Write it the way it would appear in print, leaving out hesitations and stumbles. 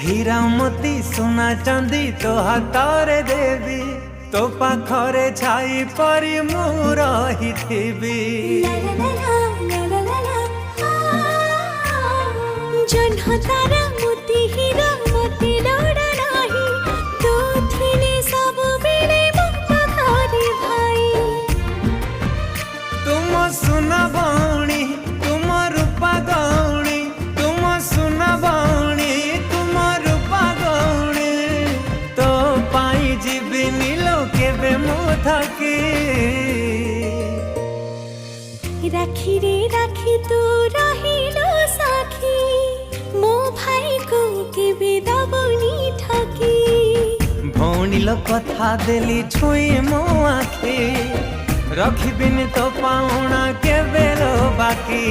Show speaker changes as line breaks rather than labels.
हीरा मोती सोना चांदी तो हाथरे देवी तो पाखरे छाई परी मु रहिथिबी।
जन्ह तारा मोती हीरा मोती लोड़ा नाही तो थिने सब बेले मो पाखरे भाई।
तुम सुना भौणी तुम रूपा गौणी तुम सुना भौणी तुम रूपा गौणी तो पाई जीविनी लोके बे मु थकी।
राखी रे राखी तू रहिलो साखी मो भाई को केबे दबनी ठकी।
भौणी लो कथा देली छुई मो आखी रखिबिनी तो पाउणा केबे लो बाकी।